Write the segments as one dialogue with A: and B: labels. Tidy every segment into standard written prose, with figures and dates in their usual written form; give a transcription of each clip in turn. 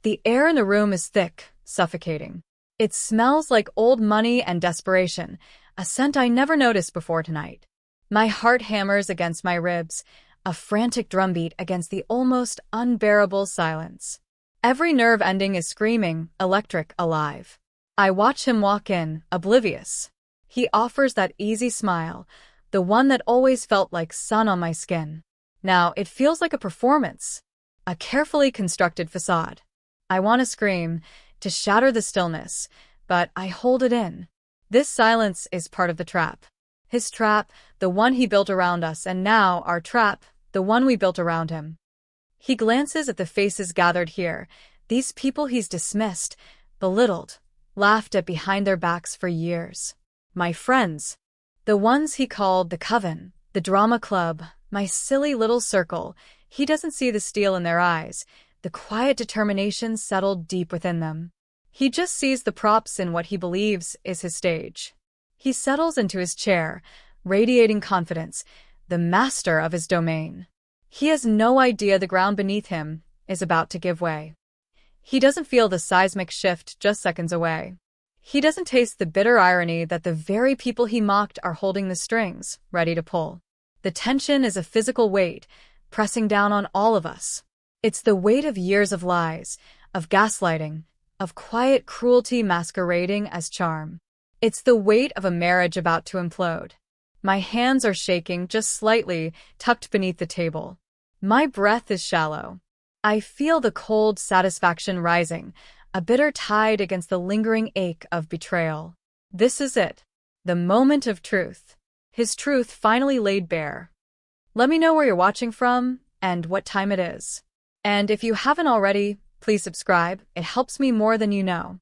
A: The air in the room is thick, suffocating. It smells like old money and desperation, a scent I never noticed before tonight. My heart hammers against my ribs, a frantic drumbeat against the almost unbearable silence. Every nerve ending is screaming, electric, alive. I watch him walk in, oblivious. He offers that easy smile, the one that always felt like sun on my skin. Now it feels like a performance, a carefully constructed facade. I want to scream, to shatter the stillness, but I hold it in. This silence is part of the trap. His trap, the one he built around us, and now our trap, the one we built around him. He glances at the faces gathered here, these people he's dismissed, belittled, laughed at behind their backs for years. My friends. The ones he called the coven, the drama club, my silly little circle. He doesn't see the steel in their eyes, the quiet determination settled deep within them. He just sees the props in what he believes is his stage. He settles into his chair, radiating confidence, the master of his domain. He has no idea the ground beneath him is about to give way. He doesn't feel the seismic shift just seconds away. He doesn't taste the bitter irony that the very people he mocked are holding the strings, ready to pull. The tension is a physical weight, pressing down on all of us. It's the weight of years of lies, of gaslighting, of quiet cruelty masquerading as charm. It's the weight of a marriage about to implode. My hands are shaking just slightly, tucked beneath the table. My breath is shallow. I feel the cold satisfaction rising, a bitter tide against the lingering ache of betrayal. This is it. The moment of truth. His truth finally laid bare. Let me know where you're watching from and what time it is. And if you haven't already, please subscribe. It helps me more than you know.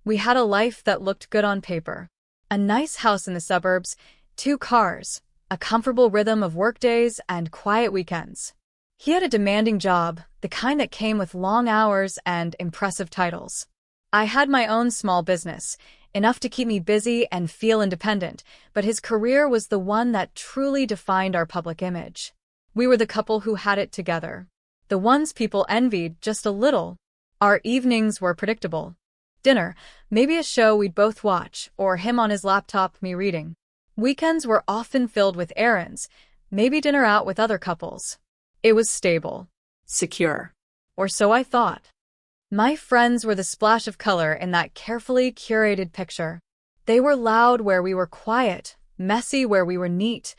A: We had a life that looked good on paper. A nice house in the suburbs, 2 cars, a comfortable rhythm of workdays and quiet weekends. He had a demanding job, the kind that came with long hours and impressive titles. I had my own small business, enough to keep me busy and feel independent, but his career was the one that truly defined our public image. We were the couple who had it together. The ones people envied just a little. Our evenings were predictable. Dinner, maybe a show we'd both watch, or him on his laptop, me reading. Weekends were often filled with errands, maybe dinner out with other couples. It was stable. Secure. Or so I thought. My friends were the splash of color in that carefully curated picture. They were loud where we were quiet, messy where we were neat,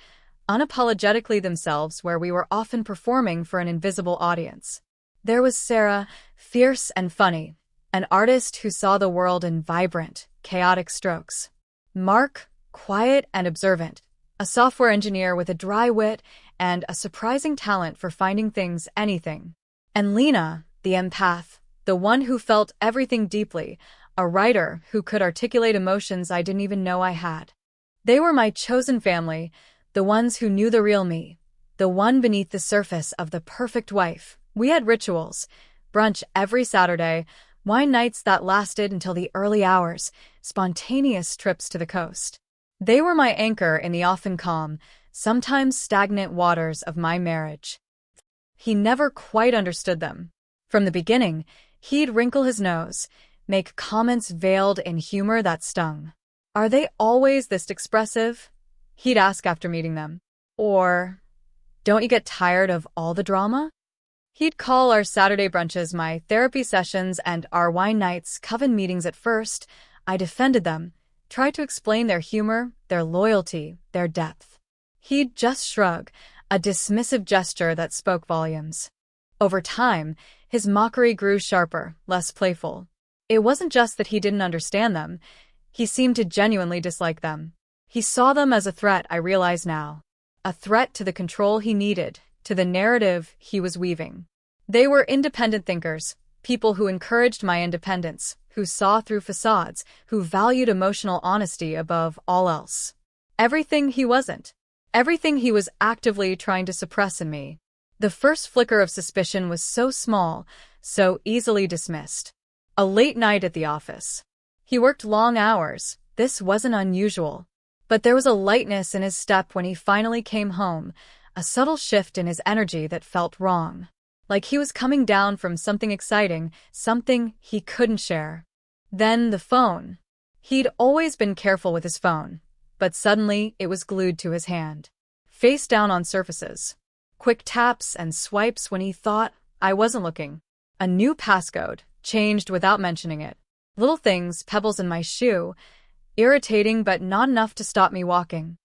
A: unapologetically themselves where we were often performing for an invisible audience. There was Sarah, fierce and funny, an artist who saw the world in vibrant, chaotic strokes. Mark, quiet and observant, a software engineer with a dry wit and a surprising talent for finding things anything. And Lena, the empath, the one who felt everything deeply, a writer who could articulate emotions I didn't even know I had. They were my chosen family, the ones who knew the real me, the one beneath the surface of the perfect wife. We had rituals, brunch every Saturday, wine nights that lasted until the early hours, spontaneous trips to the coast. They were my anchor in the often calm, sometimes stagnant waters of my marriage. He never quite understood them. From the beginning, he'd wrinkle his nose, make comments veiled in humor that stung. "Are they always this expressive?" he'd ask after meeting them. Or, "Don't you get tired of all the drama?" He'd call our Saturday brunches my therapy sessions and our wine nights coven meetings. At first, I defended them, tried to explain their humor, their loyalty, their depth. He'd just shrug, a dismissive gesture that spoke volumes. Over time, his mockery grew sharper, less playful. It wasn't just that he didn't understand them. He seemed to genuinely dislike them. He saw them as a threat, I realize now. A threat to the control he needed, to the narrative he was weaving. They were independent thinkers, people who encouraged my independence, who saw through facades, who valued emotional honesty above all else. Everything he wasn't. Everything he was actively trying to suppress in me. The first flicker of suspicion was so small, so easily dismissed. A late night at the office. He worked long hours. This wasn't unusual. But there was a lightness in his step when he finally came home, a subtle shift in his energy that felt wrong. like he was coming down from something exciting, something he couldn't share. Then the phone. He'd always been careful with his phone, but suddenly it was glued to his hand, face down on surfaces. Quick taps and swipes when he thought I wasn't looking. A new passcode, changed without mentioning it. Little things, pebbles in my shoe, irritating but not enough to stop me walking.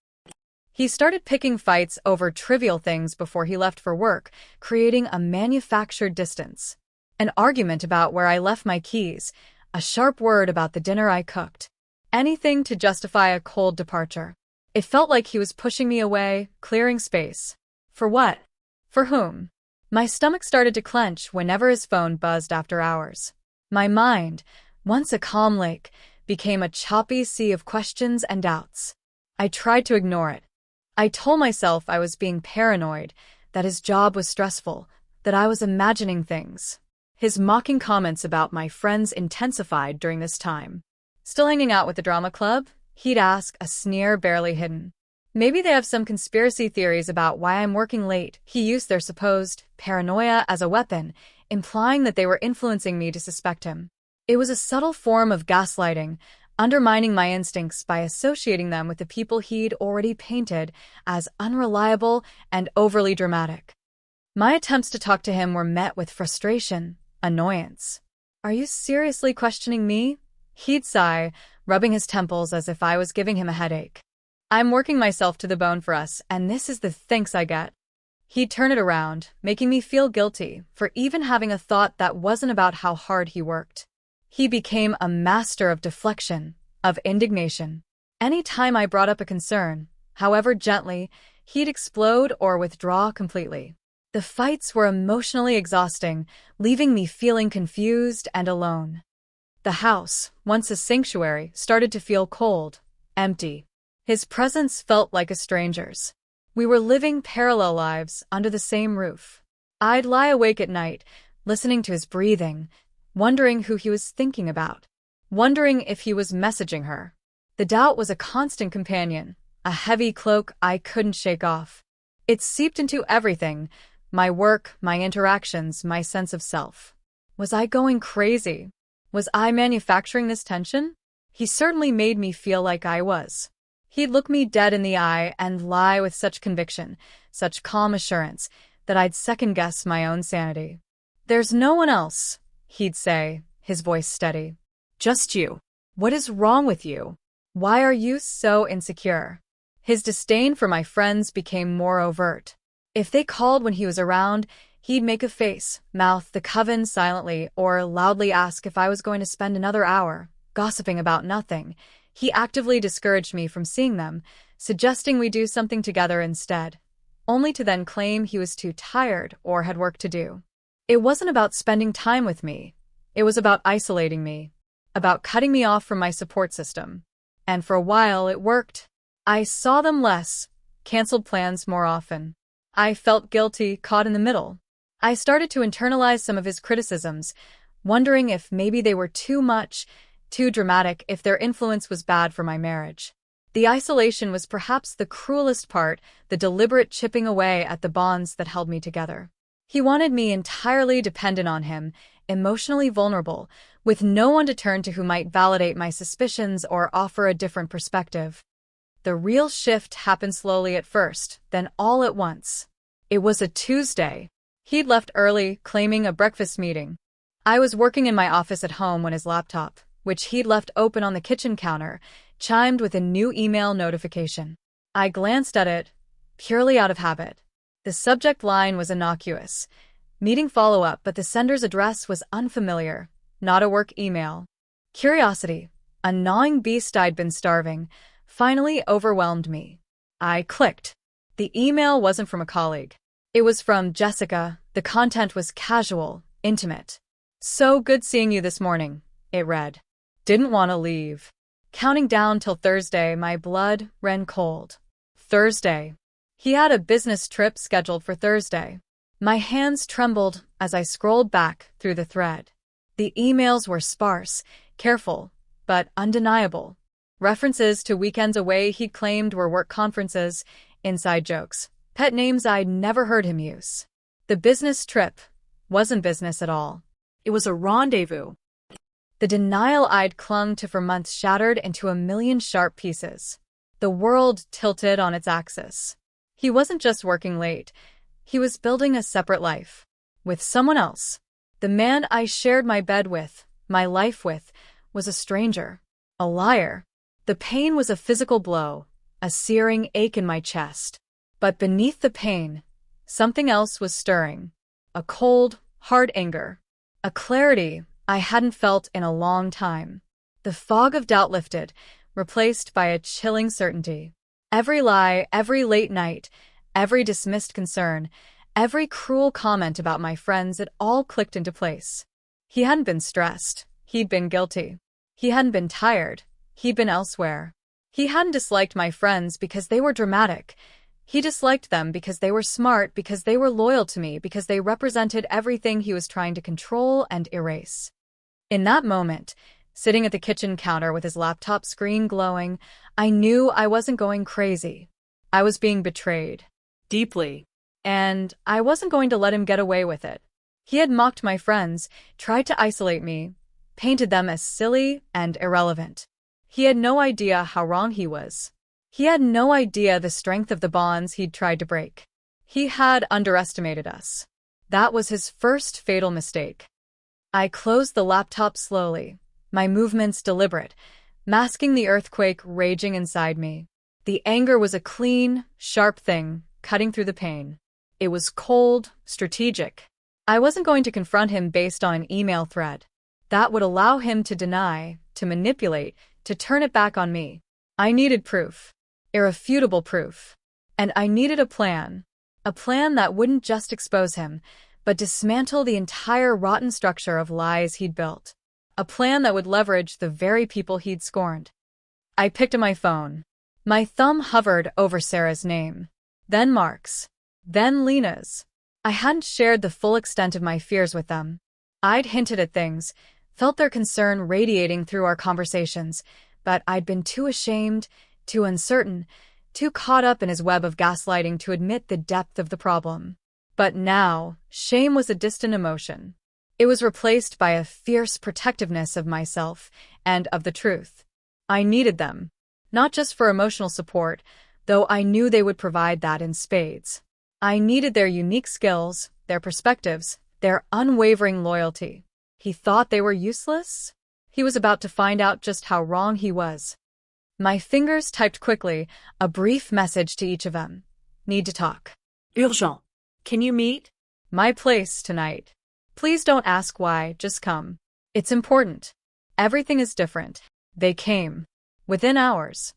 A: He started picking fights over trivial things before he left for work, creating a manufactured distance. An argument about where I left my keys, a sharp word about the dinner I cooked. Anything to justify a cold departure. It felt like he was pushing me away, clearing space. For what? For whom? My stomach started to clench whenever his phone buzzed after hours. My mind, once a calm lake, became a choppy sea of questions and doubts. I tried to ignore it. I told myself I was being paranoid, that his job was stressful, that I was imagining things. His mocking comments about my friends intensified during this time. Still hanging out with the drama club? He'd ask, a sneer barely hidden. Maybe they have some conspiracy theories about why I'm working late. He used their supposed paranoia as a weapon, implying that they were influencing me to suspect him. It was a subtle form of gaslighting, undermining my instincts by associating them with the people he'd already painted as unreliable and overly dramatic. My attempts to talk to him were met with frustration, annoyance. Are you seriously questioning me? He'd sigh, rubbing his temples as if I was giving him a headache. I'm working myself to the bone for us, and this is the thanks I get. He'd turn it around, making me feel guilty for even having a thought that wasn't about how hard he worked. He became a master of deflection, of indignation. Any time I brought up a concern, however gently, he'd explode or withdraw completely. The fights were emotionally exhausting, leaving me feeling confused and alone. The house, once a sanctuary, started to feel cold, empty. His presence felt like a stranger's. We were living parallel lives under the same roof. I'd lie awake at night, listening to his breathing, wondering who he was thinking about, wondering if he was messaging her. The doubt was a constant companion, a heavy cloak I couldn't shake off. It seeped into everything, my work, my interactions, my sense of self. Was I going crazy? Was I manufacturing this tension? He certainly made me feel like I was. He'd look me dead in the eye and lie with such conviction, such calm assurance, that I'd second-guess my own sanity. There's no one else, he'd say, his voice steady. Just you. What is wrong with you? Why are you so insecure? His disdain for my friends became more overt. If they called when he was around, he'd make a face, mouth the coven silently, or loudly ask if I was going to spend another hour, gossiping about nothing. He actively discouraged me from seeing them, suggesting we do something together instead, only to then claim he was too tired or had work to do. It wasn't about spending time with me. It was about isolating me, about cutting me off from my support system. And for a while it worked. I saw them less, canceled plans more often. I felt guilty, caught in the middle. I started to internalize some of his criticisms, wondering if maybe they were too much, too dramatic, if their influence was bad for my marriage. The isolation was perhaps the cruelest part, the deliberate chipping away at the bonds that held me together. He wanted me entirely dependent on him, emotionally vulnerable, with no one to turn to who might validate my suspicions or offer a different perspective. The real shift happened slowly at first, then all at once. It was a Tuesday. He'd left early, claiming a breakfast meeting. I was working in my office at home when his laptop, which he'd left open on the kitchen counter, chimed with a new email notification. I glanced at it, purely out of habit. The subject line was innocuous. Meeting follow-up, but the sender's address was unfamiliar, not a work email. Curiosity, a gnawing beast I'd been starving, finally overwhelmed me. I clicked. The email wasn't from a colleague. It was from Jessica. The content was casual, intimate. So good seeing you this morning, it read. Didn't want to leave. Counting down till Thursday, my blood ran cold. Thursday. He had a business trip scheduled for Thursday. My hands trembled as I scrolled back through the thread. The emails were sparse, careful, but undeniable. References to weekends away he'd claimed were work conferences, inside jokes, pet names I'd never heard him use. The business trip, wasn't business at all.
B: It was a rendezvous.
A: The denial I'd clung to for months shattered into a million sharp pieces. The world tilted on its axis. He wasn't just working late. He was building a separate life. With someone else. The man I shared my bed with, my life with, was a stranger. A liar. The pain was a physical blow, a searing ache in my chest. But beneath the pain, something else was stirring. A cold, hard anger. A clarity I hadn't felt in a long time. The fog of doubt lifted, replaced by a chilling certainty. Every lie, every late night, every dismissed concern, every cruel comment about my friends, it all clicked into place. He hadn't been stressed. He'd been guilty. He hadn't been tired. He'd been elsewhere. He hadn't disliked my friends because they were dramatic. He disliked them because they were smart, because they were loyal to me, because they represented everything he was trying to control and erase. In that moment, sitting at the kitchen counter with his laptop screen glowing, I knew I wasn't going crazy. I was being betrayed.
B: Deeply.
A: And I wasn't going to let him get away with it. He had mocked my friends, tried to isolate me, painted them as silly and irrelevant. He had no idea how wrong he was. He had no idea the strength of the bonds he'd tried to break. He had underestimated us. That was his first fatal mistake. I closed the laptop slowly, my movements deliberate, masking the earthquake raging inside me. The anger was a clean, sharp thing, cutting through the pain. It was cold, strategic. I wasn't going to confront him based on an email thread. That would allow him to deny, to manipulate, to turn it back on me. I needed proof. Irrefutable proof. And I needed a plan. A plan that wouldn't just expose him, but dismantle the entire rotten structure of lies he'd built. A plan that would leverage the very people he'd scorned. I picked up my phone. My thumb hovered over Sarah's name. Then Mark's. Then Lena's. I hadn't shared the full extent of my fears with them. I'd hinted at things, felt their concern radiating through our conversations, but I'd been too ashamed, too uncertain, too caught up in his web of gaslighting to admit the depth of the problem. But now, shame was a distant emotion. It was replaced by a fierce protectiveness of myself and of the truth. I needed them, not just for emotional support, though I knew they would provide that in spades. I needed their unique skills, their perspectives, their unwavering loyalty. He thought they were useless? He was about to find out just how wrong he was. My fingers typed quickly, a brief message to each of them. Need to talk.
B: Urgent. Can you meet?
A: My place tonight. Please don't ask why, just come. It's important. Everything is different. They came. Within hours.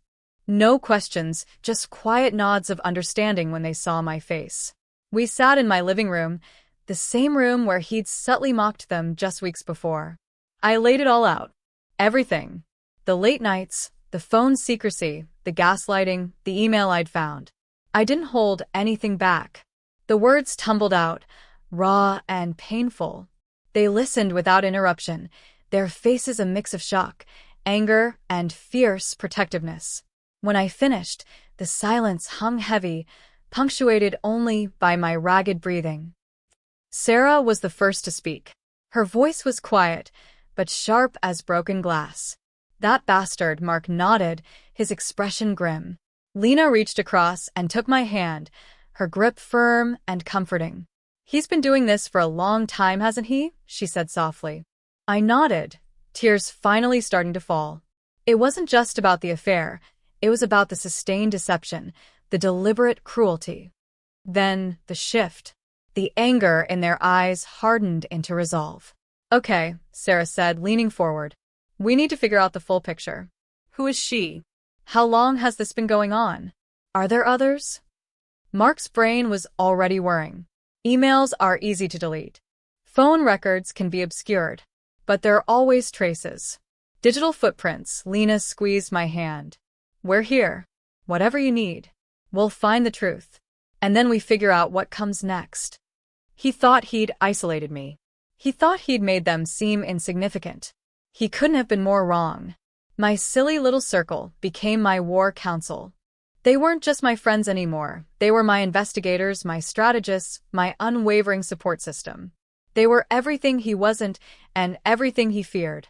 A: No questions, just quiet nods of understanding when they saw my face. We sat in my living room, the same room where he'd subtly mocked them just weeks before. I laid it all out. Everything. The late nights, the phone secrecy, the gaslighting, the email I'd found. I didn't hold anything back. The words tumbled out, raw and painful. They listened without interruption, their faces a mix of shock, anger, and fierce protectiveness. When I finished, the silence hung heavy, punctuated only by my ragged breathing. Sarah was the first to speak. Her voice was quiet, but sharp as broken glass. That bastard, Mark nodded, his expression grim. Lena reached across and took my hand, her grip firm and comforting. He's been doing this for a long time, hasn't he? She said softly. I nodded, tears finally starting to fall. It wasn't just about the affair. It was about the sustained deception, the deliberate cruelty. Then, the shift. The anger in their eyes hardened into resolve. Okay, Sarah said, leaning forward. We need to figure out the full picture.
B: Who is she?
A: How long has this been going on? Are there others? Mark's brain was already whirring. Emails are easy to delete. Phone records can be obscured. But there are always traces. Digital footprints. Lena squeezed my hand. We're here. Whatever you need. We'll find the truth. And then we figure out what comes next. He thought he'd isolated me. He thought he'd made them seem insignificant. He couldn't have been more wrong. My silly little circle became my war council. They weren't just my friends anymore. They were my investigators, my strategists, my unwavering support system. They were everything he wasn't and everything he feared.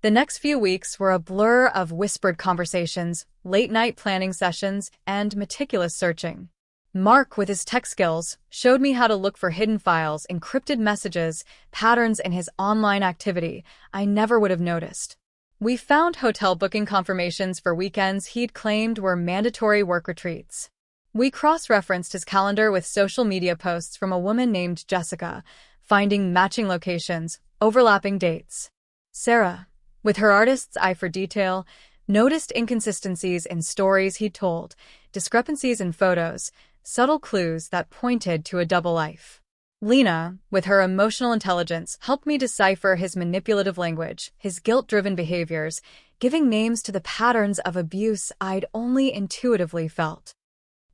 A: The next few weeks were a blur of whispered conversations, late-night planning sessions, and meticulous searching. Mark, with his tech skills, showed me how to look for hidden files, encrypted messages, patterns in his online activity I never would have noticed. We found hotel booking confirmations for weekends he'd claimed were mandatory work retreats. We cross-referenced his calendar with social media posts from a woman named Jessica, finding matching locations, overlapping dates. Sarah, with her artist's eye for detail, noticed inconsistencies in stories he'd told, discrepancies in photos, subtle clues that pointed to a double life. Lena, with her emotional intelligence, helped me decipher his manipulative language, his guilt-driven behaviors, giving names to the patterns of abuse I'd only intuitively felt.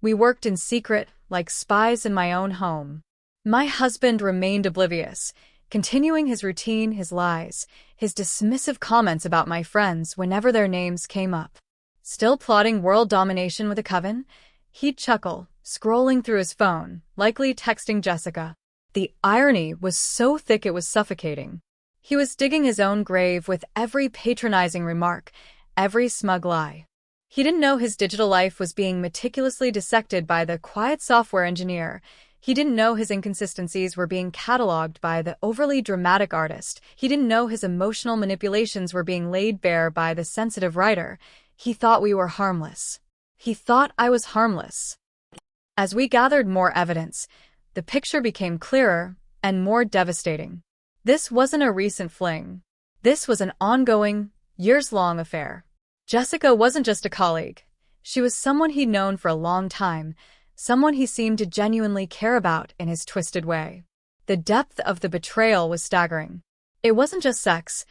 A: We worked in secret, like spies in my own home. My husband remained oblivious, continuing his routine, his lies, his dismissive comments about my friends whenever their names came up. Still plotting world domination with a coven? He'd chuckle, scrolling through his phone, likely texting Jessica. The irony was so thick it was suffocating. He was digging his own grave with every patronizing remark, every smug lie. He didn't know his digital life was being meticulously dissected by the quiet software engineer. He didn't know his inconsistencies were being cataloged by the overly dramatic artist. He didn't know his emotional manipulations were being laid bare by the sensitive writer. He thought we were harmless. He thought I was harmless. As we gathered more evidence, the picture became clearer and more devastating. This wasn't a recent fling. This was an ongoing, years-long affair. Jessica wasn't just a colleague. She was someone he'd known for a long time, someone he seemed to genuinely care about in his twisted way. The depth of the betrayal was staggering. It wasn't just sex.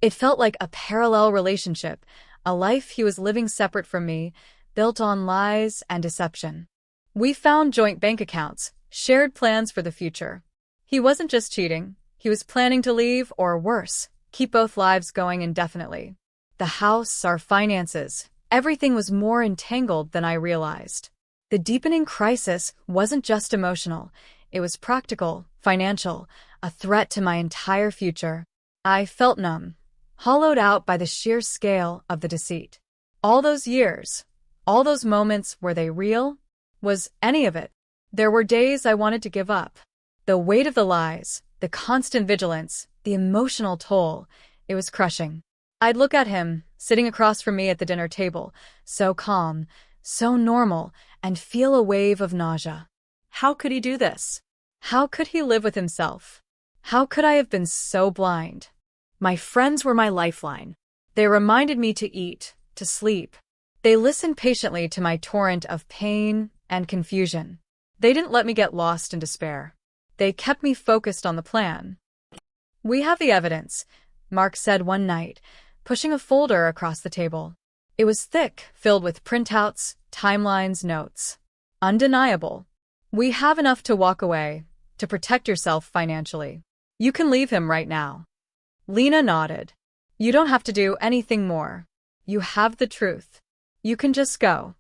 A: It felt like a parallel relationship, a life he was living separate from me, built on lies and deception. We found joint bank accounts, shared plans for the future. He wasn't just cheating. He was planning to leave, or worse, keep both lives going indefinitely. The house, our finances, everything was more entangled than I realized. The deepening crisis wasn't just emotional. It was practical, financial, a threat to my entire future. I felt numb, hollowed out by the sheer scale of the deceit. All those years, all those moments, were they real? Was any of it? There were days I wanted to give up. The weight of the lies, the constant vigilance, the emotional toll, it was crushing. I'd look at him, sitting across from me at the dinner table, so calm, so normal, and feel a wave of nausea.
B: How could he do this?
A: How could he live with himself? How could I have been so blind? My friends were my lifeline. They reminded me to eat, to sleep. They listened patiently to my torrent of pain and confusion. They didn't let me get lost in despair. They kept me focused on the plan. "We have the evidence," Mark said one night, pushing a folder across the table. It was thick, filled with printouts, timelines, notes. Undeniable. "We have enough to walk away, to protect yourself financially. You can leave him right now." Lena nodded. "You don't have to do anything more. You have the truth. You can just go."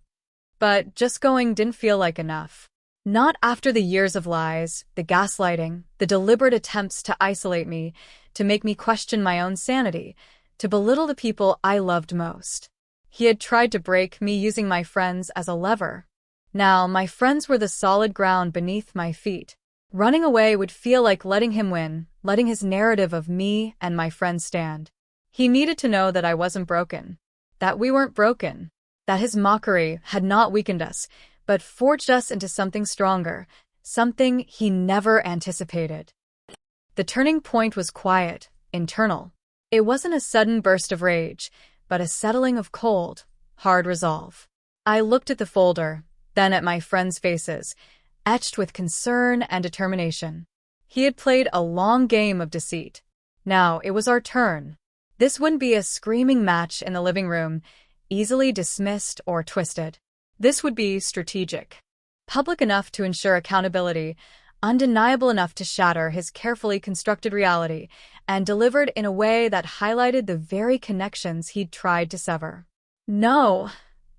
A: But just going didn't feel like enough. Not after the years of lies, the gaslighting, the deliberate attempts to isolate me, to make me question my own sanity, to belittle the people I loved most. He had tried to break me using my friends as a lever. Now my friends were the solid ground beneath my feet. Running away would feel like letting him win, letting his narrative of me and my friends stand. He needed to know that I wasn't broken, that we weren't broken, that his mockery had not weakened us, but forged us into something stronger, something he never anticipated. The turning point was quiet, internal. It wasn't a sudden burst of rage, but a settling of cold, hard resolve. I looked at the folder, then at my friends' faces, etched with concern and determination. He had played a long game of deceit. Now it was our turn. This wouldn't be a screaming match in the living room, easily dismissed or twisted. This would be strategic. Public enough to ensure accountability, undeniable enough to shatter his carefully constructed reality, and delivered in a way that highlighted the very connections he'd tried to sever. "No,"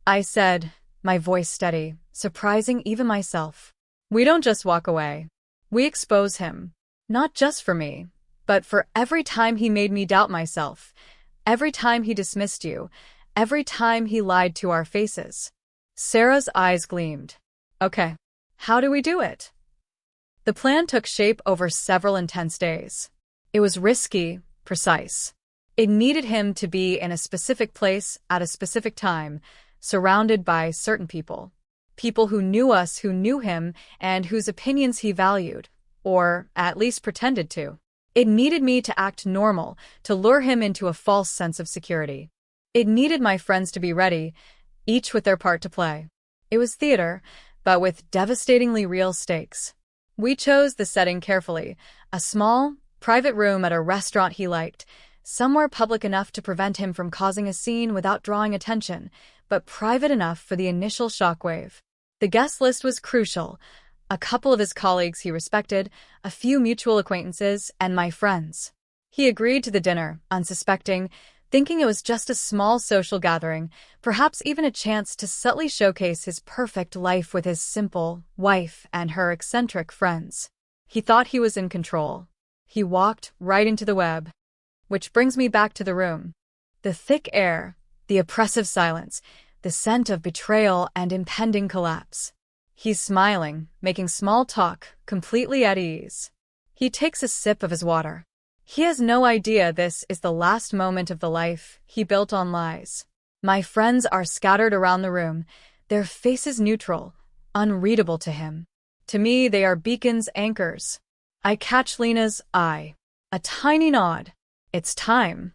A: I said, my voice steady, surprising even myself. "We don't just walk away. We expose him. Not just for me, but for every time he made me doubt myself, every time he dismissed you, every time he lied to our faces. Sarah's eyes gleamed. Okay, how do we do it? The plan took shape over several intense days. It was risky, precise. It needed him to be in a specific place at a specific time, surrounded by certain people. People who knew us, who knew him, and whose opinions he valued, or at least pretended to. It needed me to act normal, to lure him into a false sense of security. It needed my friends to be ready, each with their part to play. It was theater, but with devastatingly real stakes. We chose the setting carefully, a small, private room at a restaurant he liked, somewhere public enough to prevent him from causing a scene without drawing attention, but private enough for the initial shockwave. The guest list was crucial. A couple of his colleagues he respected, a few mutual acquaintances, and my friends. He agreed to the dinner, unsuspecting, thinking it was just a small social gathering, perhaps even a chance to subtly showcase his perfect life with his simple wife and her eccentric friends. He thought he was in control. He walked right into the web. Which brings me back to the room. The thick air, the oppressive silence, the scent of betrayal and impending collapse. He's smiling, making small talk, completely at ease. He takes a sip of his water. He has no idea this is the last moment of the life he built on lies. My friends are scattered around the room, their faces neutral, unreadable to him. To me, they are beacons, anchors. I catch Lena's eye. A tiny nod. It's time.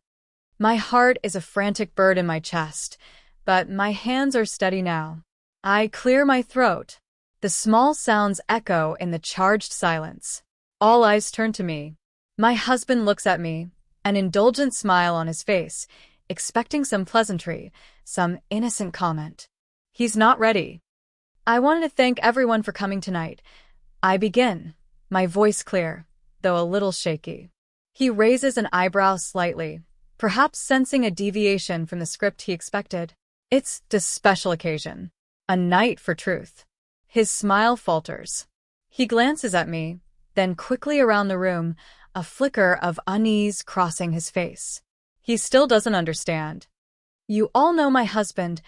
A: My heart is a frantic bird in my chest, but my hands are steady now. I clear my throat. The small sounds echo in the charged silence. All eyes turn to me. My husband looks at me, an indulgent smile on his face, expecting some pleasantry, some innocent comment. He's not ready. I wanted to thank everyone for coming tonight. I begin, my voice clear, though a little shaky. He raises an eyebrow slightly, perhaps sensing a deviation from the script he expected. It's a special occasion, a night for truth. His smile falters. He glances at me, then quickly around the room, a flicker of unease crossing his face. He still doesn't understand. You all know my husband,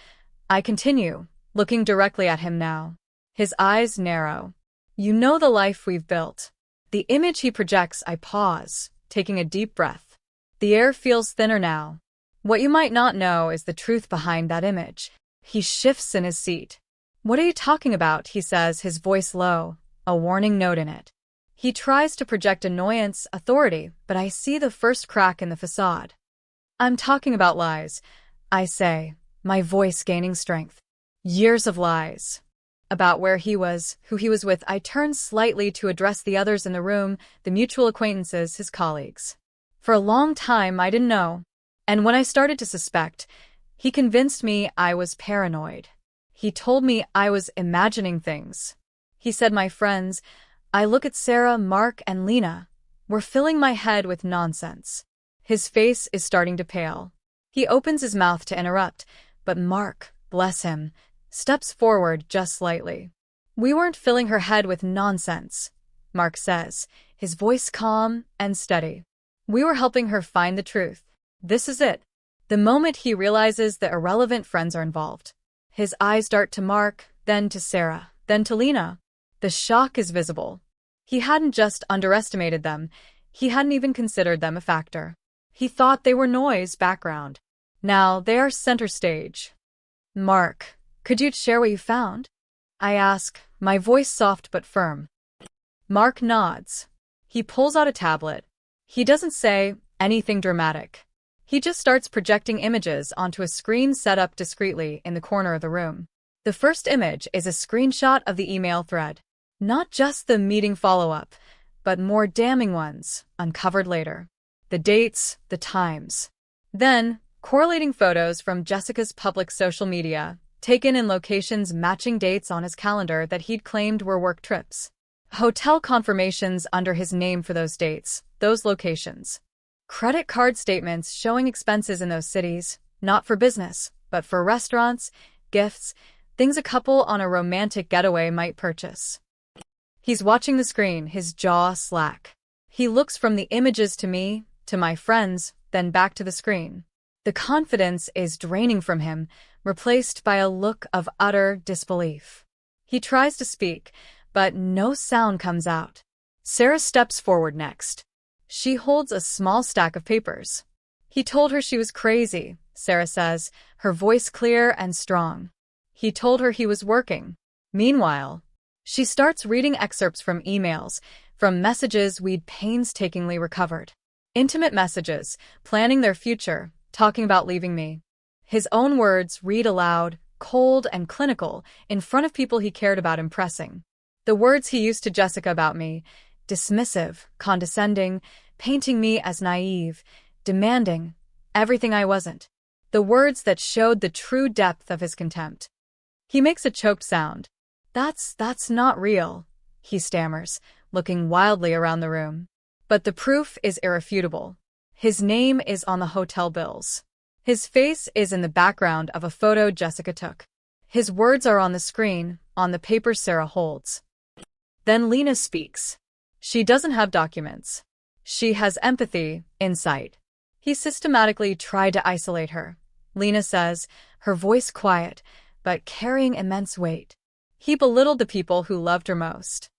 A: I continue, looking directly at him now. His eyes narrow. You know the life we've built. The image he projects. I pause, taking a deep breath. The air feels thinner now. What you might not know is the truth behind that image. He shifts in his seat. What are you talking about? He says, his voice low, a warning note in it. He tries to project annoyance, authority, but I see the first crack in the facade. I'm talking about lies, I say, my voice gaining strength. Years of lies. About where he was, who he was with. I turn slightly to address the others in the room, the mutual acquaintances, his colleagues. For a long time, I didn't know. And when I started to suspect, he convinced me I was paranoid. He told me I was imagining things. He said my friends, I look at Sarah, Mark, and Lena, were filling my head with nonsense. His face is starting to pale. He opens his mouth to interrupt, but Mark, bless him, steps forward just slightly. We weren't filling her head with nonsense, Mark says, his voice calm and steady. We were helping her find the truth. This is it. The moment he realizes the irrelevant friends are involved. His eyes dart to Mark, then to Sarah, then to Lena. The shock is visible. He hadn't just underestimated them, he hadn't even considered them a factor. He thought they were noise, background. Now they are center stage. Mark, could you share what you found? I ask, my voice soft but firm. Mark nods. He pulls out a tablet. He doesn't say anything dramatic. He just starts projecting images onto a screen set up discreetly in the corner of the room. The first image is a screenshot of the email thread. Not just the meeting follow-up, but more damning ones, uncovered later. The dates, the times. Then, correlating photos from Jessica's public social media, taken in locations matching dates on his calendar that he'd claimed were work trips. Hotel confirmations under his name for those dates, those locations. Credit card statements showing expenses in those cities, not for business, but for restaurants, gifts, things a couple on a romantic getaway might purchase. He's watching the screen, his jaw slack. He looks from the images to me, to my friends, then back to the screen. The confidence is draining from him, replaced by a look of utter disbelief. He tries to speak, but no sound comes out. Sarah steps forward next. She holds a small stack of papers. He told her she was crazy, Sarah says, her voice clear and strong. He told her he was working. Meanwhile, she starts reading excerpts from emails, from messages we'd painstakingly recovered. Intimate messages, planning their future, talking about leaving me. His own words read aloud, cold and clinical, in front of people he cared about impressing. The words he used to Jessica about me, dismissive, condescending, painting me as naive, demanding, everything I wasn't. The words that showed the true depth of his contempt. He makes a choked sound. That's not real, he stammers, looking wildly around the room. But the proof is irrefutable. His name is on the hotel bills. His face is in the background of a photo Jessica took. His words are on the screen, on the paper Sarah holds. Then Lena speaks. She doesn't have documents. She has empathy, insight. He systematically tried to isolate her. Lena says, her voice quiet, but carrying immense weight. He belittled the people who loved her most.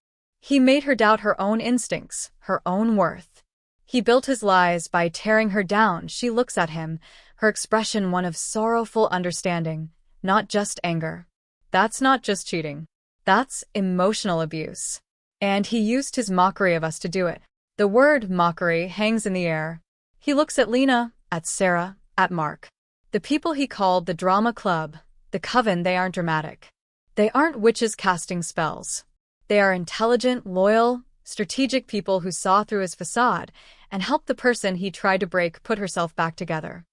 A: He made her doubt her own instincts, her own worth. He built his lies by tearing her down. She looks at him, her expression one of sorrowful understanding, not just anger. That's not just cheating. That's emotional abuse. And he used his mockery of us to do it. The word mockery hangs in the air. He looks at Lena, at Sarah, at Mark. The people he called the drama club, the coven. They aren't dramatic. They aren't witches casting spells. They are intelligent, loyal, strategic people who saw through his facade and helped the person he tried to break put herself back together.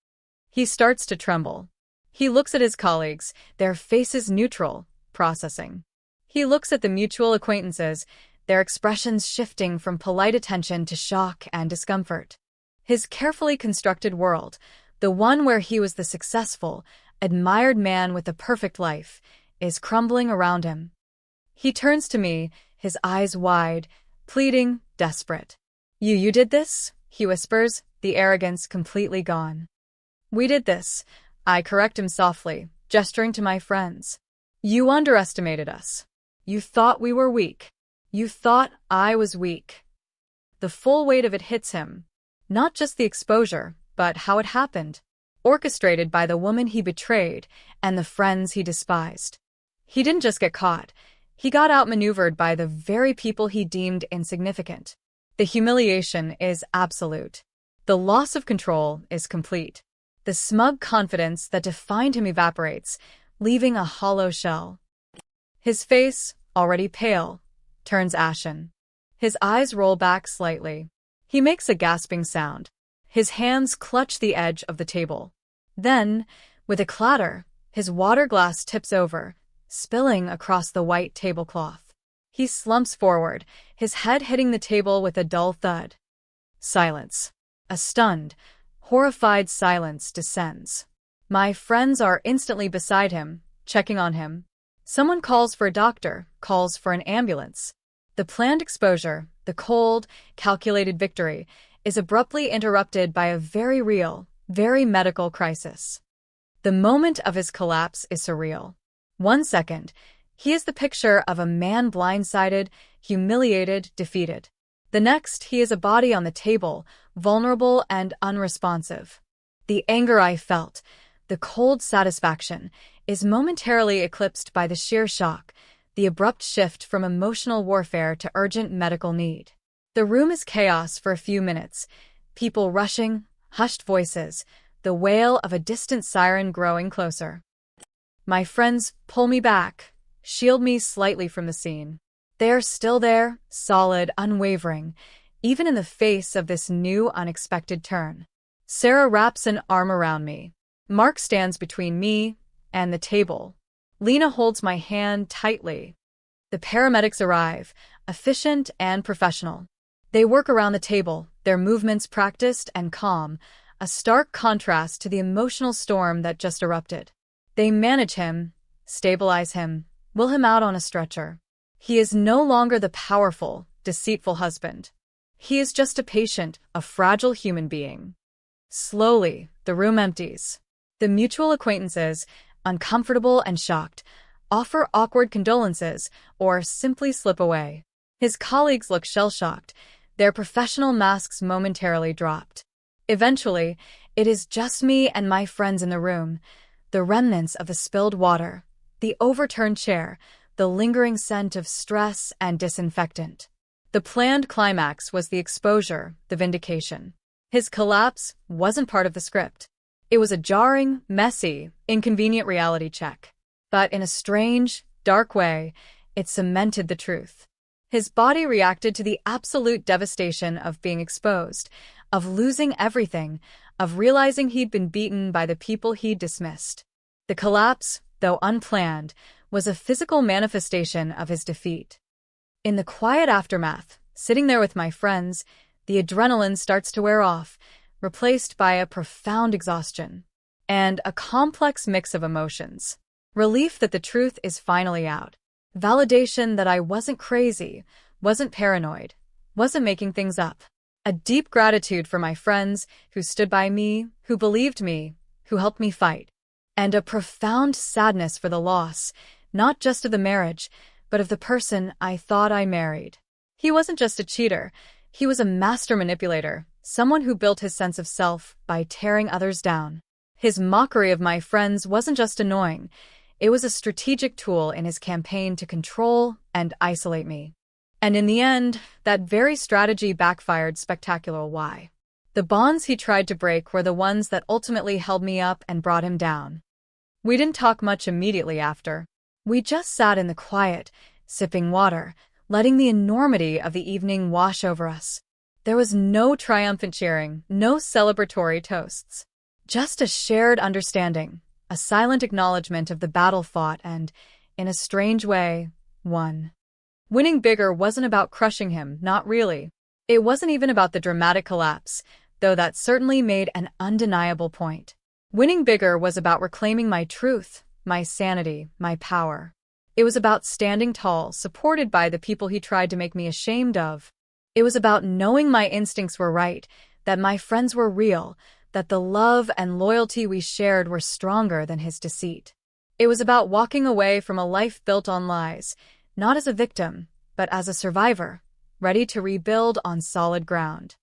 A: He starts to tremble. He looks at his colleagues, their faces neutral, processing. He looks at the mutual acquaintances, their expressions shifting from polite attention to shock and discomfort. His carefully constructed world, the one where he was the successful, admired man with the perfect life, is crumbling around him. He turns to me, his eyes wide, pleading, desperate. You did this? He whispers, the arrogance completely gone. We did this, I correct him softly, gesturing to my friends. You underestimated us. You thought we were weak. You thought I was weak. The full weight of it hits him. Not just the exposure, but how it happened. Orchestrated by the woman he betrayed and the friends he despised. He didn't just get caught. He got outmaneuvered by the very people he deemed insignificant. The humiliation is absolute. The loss of control is complete. The smug confidence that defined him evaporates, leaving a hollow shell. His face, already pale, turns ashen. His eyes roll back slightly. He makes a gasping sound. His hands clutch the edge of the table. Then, with a clatter, his water glass tips over, spilling across the white tablecloth. He slumps forward, his head hitting the table with a dull thud. Silence. A stunned, horrified silence descends. My friends are instantly beside him, checking on him. Someone calls for a doctor, calls for an ambulance. The planned exposure, the cold, calculated victory, is abruptly interrupted by a very real, very medical crisis. The moment of his collapse is surreal. 1 second, he is the picture of a man blindsided, humiliated, defeated. The next, he is a body on the table, vulnerable and unresponsive. The anger I felt, the cold satisfaction, is momentarily eclipsed by the sheer shock, the abrupt shift from emotional warfare to urgent medical need. The room is chaos for a few minutes, people rushing, hushed voices, the wail of a distant siren growing closer. My friends pull me back, shield me slightly from the scene. They are still there, solid, unwavering, even in the face of this new, unexpected turn. Sarah wraps an arm around me. Mark stands between me and the table. Lena holds my hand tightly. The paramedics arrive, efficient and professional. They work around the table, their movements practiced and calm, a stark contrast to the emotional storm that just erupted. They manage him, stabilize him, will him out on a stretcher. He is no longer the powerful, deceitful husband. He is just a patient, a fragile human being. Slowly, the room empties. The mutual acquaintances, uncomfortable and shocked, offer awkward condolences or simply slip away. His colleagues look shell-shocked, their professional masks momentarily dropped. Eventually, it is just me and my friends in the room, the remnants of the spilled water, the overturned chair, the lingering scent of stress and disinfectant. The planned climax was the exposure, the vindication. His collapse wasn't part of the script. It was a jarring, messy, inconvenient reality check. But in a strange, dark way, it cemented the truth. His body reacted to the absolute devastation of being exposed, of losing everything, of realizing he'd been beaten by the people he'd dismissed. The collapse, though unplanned, was a physical manifestation of his defeat. In the quiet aftermath, sitting there with my friends, the adrenaline starts to wear off, replaced by a profound exhaustion and a complex mix of emotions. Relief that the truth is finally out. Validation that I wasn't crazy, wasn't paranoid, wasn't making things up. A deep gratitude for my friends who stood by me, who believed me, who helped me fight. And a profound sadness for the loss, not just of the marriage, but of the person I thought I married. He wasn't just a cheater. He was a master manipulator, someone who built his sense of self by tearing others down. His mockery of my friends wasn't just annoying. It was a strategic tool in his campaign to control and isolate me. And in the end, that very strategy backfired spectacularly. Why? The bonds he tried to break were the ones that ultimately held me up and brought him down. We didn't talk much immediately after. We just sat in the quiet, sipping water, letting the enormity of the evening wash over us. There was no triumphant cheering, no celebratory toasts. Just a shared understanding, a silent acknowledgement of the battle fought and, in a strange way, won. Winning bigger wasn't about crushing him, not really. It wasn't even about the dramatic collapse, though that certainly made an undeniable point. Winning bigger was about reclaiming my truth, my sanity, my power. It was about standing tall, supported by the people he tried to make me ashamed of. It was about knowing my instincts were right, that my friends were real, that the love and loyalty we shared were stronger than his deceit. It was about walking away from a life built on lies, not as a victim, but as a survivor, ready to rebuild on solid ground.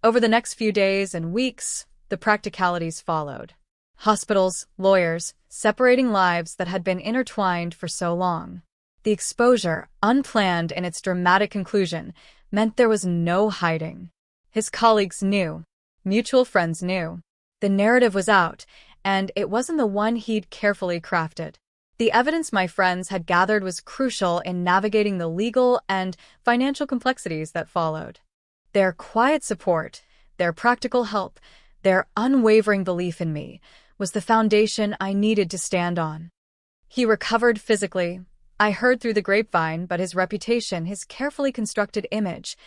A: Over the next few days and weeks, the practicalities followed. Hospitals, lawyers, separating lives that had been intertwined for so long. The exposure, unplanned in its dramatic conclusion, meant there was no hiding. His colleagues knew. Mutual friends knew. The narrative was out, and it wasn't the one he'd carefully crafted. The evidence my friends had gathered was crucial in navigating the legal and financial complexities that followed. Their quiet support, their practical help, their unwavering belief in me was the foundation I needed to stand on. He recovered physically. I heard through the grapevine, but his reputation, his carefully constructed image,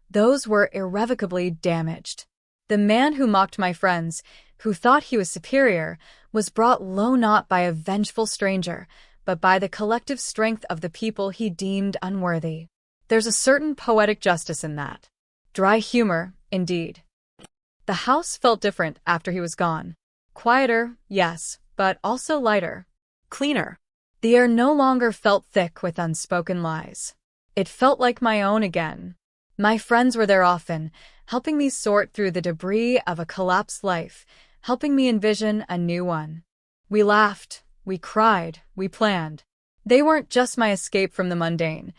A: those were irrevocably damaged. The man who mocked my friends, who thought he was superior, was brought low not by a vengeful stranger, but by the collective strength of the people he deemed unworthy. There's a certain poetic justice in that. Dry humor, indeed. The house felt different after he was gone. Quieter, yes, but also lighter. Cleaner. The air no longer felt thick with unspoken lies. It felt like my own again. My friends were there often, helping me sort through the debris of a collapsed life, helping me envision a new one. We laughed, we cried, we planned. They weren't just my escape from the mundane.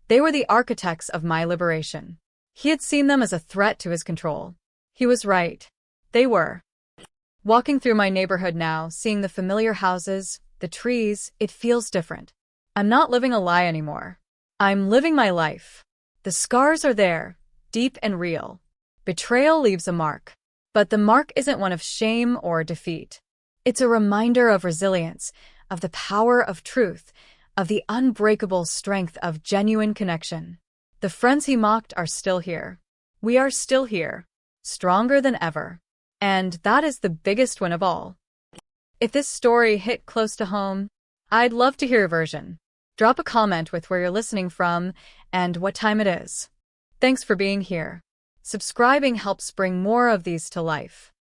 A: They were the architects of my liberation. He had seen them as a threat to his control. He was right. They were. Walking through my neighborhood now, seeing the familiar houses, the trees, it feels different. I'm not living a lie anymore. I'm living my life. The scars are there, deep and real. Betrayal leaves a mark. But the mark isn't one of shame or defeat. It's a reminder of resilience, of the power of truth, of the unbreakable strength of genuine connection. The friends he mocked are still here. We are still here, stronger than ever. And that is the biggest win of all. If this story hit close to home, I'd love to hear your version. Drop a comment with where you're listening from and what time it is. Thanks for being here. Subscribing helps bring more of these to life.